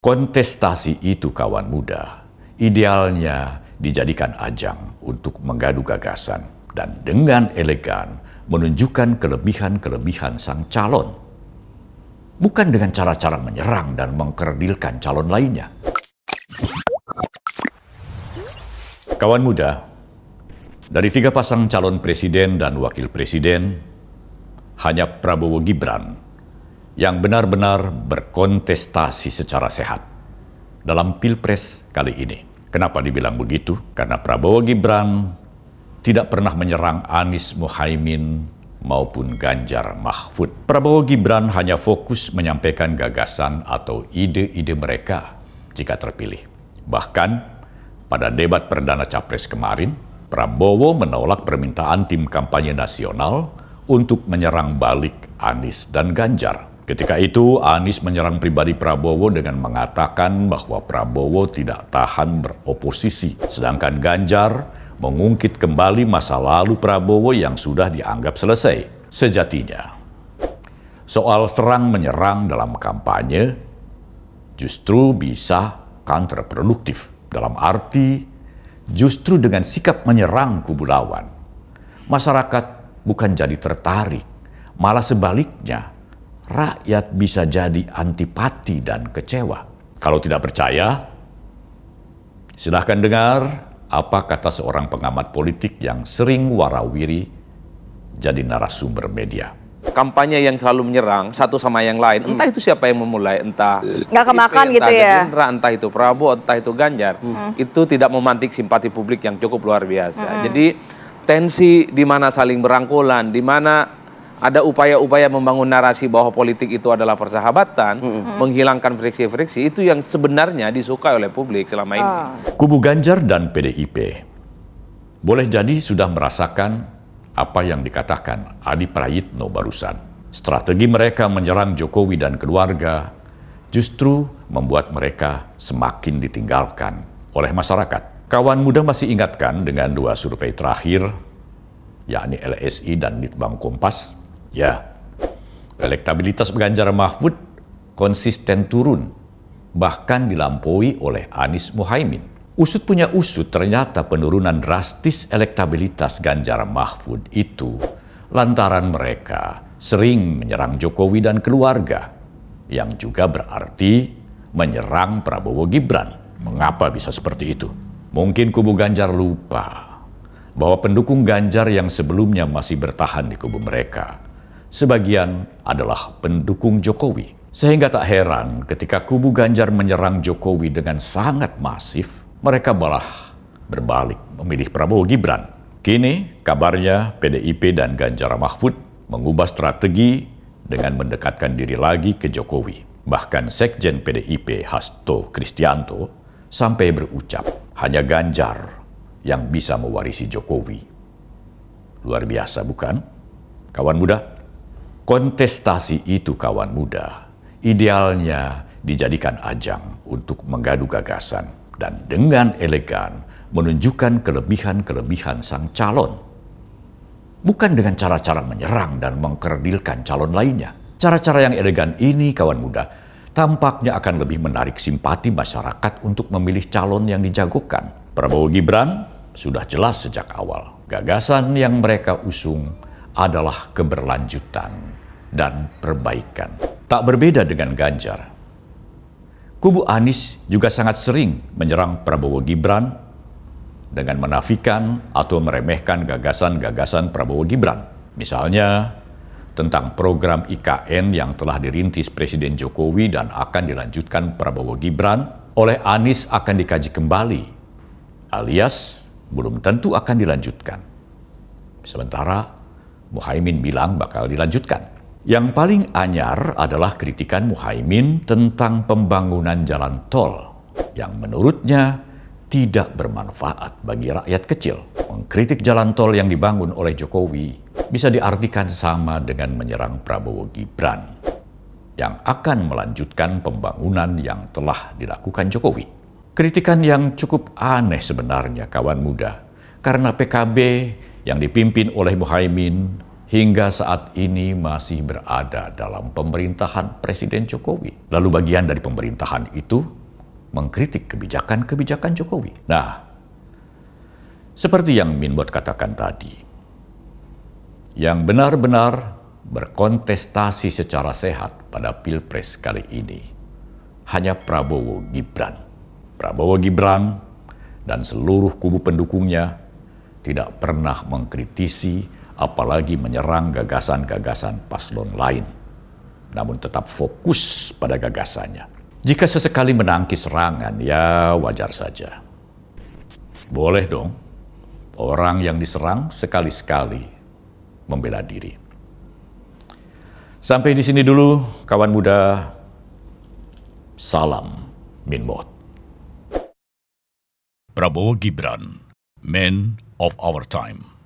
Kontestasi itu, kawan muda, idealnya dijadikan ajang untuk mengadu gagasan dan dengan elegan menunjukkan kelebihan-kelebihan sang calon. Bukan dengan cara-cara menyerang dan mengkerdilkan calon lainnya. Kawan muda, dari 3 pasang calon presiden dan wakil presiden, hanya Prabowo Gibran yang benar-benar berkontestasi secara sehat dalam Pilpres kali ini. Kenapa dibilang begitu? Karena Prabowo Gibran tidak pernah menyerang Anies Muhaimin maupun Ganjar Mahfud. Prabowo Gibran hanya fokus menyampaikan gagasan atau ide-ide mereka jika terpilih. Bahkan pada debat perdana Capres kemarin, Prabowo menolak permintaan tim kampanye nasional untuk menyerang balik Anies dan Ganjar. Ketika itu, Anies menyerang pribadi Prabowo dengan mengatakan bahwa Prabowo tidak tahan beroposisi. Sedangkan Ganjar mengungkit kembali masa lalu Prabowo yang sudah dianggap selesai. Sejatinya, soal serang-menyerang dalam kampanye justru bisa kontraproduktif. Dalam arti, justru dengan sikap menyerang kubu lawan, masyarakat bukan jadi tertarik, malah sebaliknya, rakyat bisa jadi antipati dan kecewa. Kalau tidak percaya, silahkan dengar apa kata seorang pengamat politik yang sering warawiri jadi narasumber media. Kampanye yang selalu menyerang satu sama yang lain, entah itu siapa yang memulai, entah nggak kemakan IP, gitu entah ya, Gerindra, entah itu Prabowo, entah itu Ganjar, itu tidak memantik simpati publik yang cukup luar biasa. Jadi tensi di mana saling berangkulan, di mana ada upaya-upaya membangun narasi bahwa politik itu adalah persahabatan, menghilangkan friksi-friksi, itu yang sebenarnya disukai oleh publik selama ini. Kubu Ganjar dan PDIP boleh jadi sudah merasakan apa yang dikatakan Adi Prayitno barusan. Strategi mereka menyerang Jokowi dan keluarga justru membuat mereka semakin ditinggalkan oleh masyarakat. Kawan muda masih ingatkan dengan 2 survei terakhir, yakni LSI dan Litbang Kompas. Ya, elektabilitas Ganjar Mahfud konsisten turun, bahkan dilampaui oleh Anies Muhaimin. Usut punya usut, ternyata penurunan drastis elektabilitas Ganjar Mahfud itu lantaran mereka sering menyerang Jokowi dan keluarga, yang juga berarti menyerang Prabowo Gibran. Mengapa bisa seperti itu? Mungkin kubu Ganjar lupa bahwa pendukung Ganjar yang sebelumnya masih bertahan di kubu mereka, sebagian adalah pendukung Jokowi. Sehingga tak heran ketika kubu Ganjar menyerang Jokowi dengan sangat masif, mereka malah berbalik memilih Prabowo Gibran. Kini kabarnya PDIP dan Ganjar Mahfud mengubah strategi dengan mendekatkan diri lagi ke Jokowi. Bahkan Sekjen PDIP Hasto Kristianto sampai berucap, hanya Ganjar yang bisa mewarisi Jokowi. Luar biasa bukan? Kawan muda, kontestasi itu, kawan muda, idealnya dijadikan ajang untuk mengadu gagasan dan dengan elegan menunjukkan kelebihan-kelebihan sang calon. Bukan dengan cara-cara menyerang dan mengkerdilkan calon lainnya. Cara-cara yang elegan ini, kawan muda, tampaknya akan lebih menarik simpati masyarakat untuk memilih calon yang dijagokan. Prabowo Gibran sudah jelas sejak awal. Gagasan yang mereka usung adalah keberlanjutan dan perbaikan. Tak berbeda dengan Ganjar. Kubu Anies juga sangat sering menyerang Prabowo Gibran dengan menafikan atau meremehkan gagasan-gagasan Prabowo Gibran. Misalnya, tentang program IKN yang telah dirintis Presiden Jokowi dan akan dilanjutkan Prabowo Gibran, oleh Anies akan dikaji kembali, alias belum tentu akan dilanjutkan. Sementara Muhaimin bilang bakal dilanjutkan. Yang paling anyar adalah kritikan Muhaimin tentang pembangunan jalan tol yang menurutnya tidak bermanfaat bagi rakyat kecil. Mengkritik jalan tol yang dibangun oleh Jokowi bisa diartikan sama dengan menyerang Prabowo Gibran yang akan melanjutkan pembangunan yang telah dilakukan Jokowi. Kritikan yang cukup aneh sebenarnya, kawan muda, karena PKB yang dipimpin oleh Muhaimin hingga saat ini masih berada dalam pemerintahan Presiden Jokowi. Lalu bagian dari pemerintahan itu mengkritik kebijakan-kebijakan Jokowi. Nah, seperti yang Minbot katakan tadi, yang benar-benar berkontestasi secara sehat pada Pilpres kali ini hanya Prabowo Gibran. Prabowo Gibran dan seluruh kubu pendukungnya tidak pernah mengkritisi apalagi menyerang gagasan-gagasan paslon lain, namun tetap fokus pada gagasannya. Jika sesekali menangkis serangan, ya wajar saja. Boleh dong, orang yang diserang sekali-sekali membela diri. Sampai di sini dulu, kawan muda. Salam Minbot. Prabowo Gibran, Man of Our Time.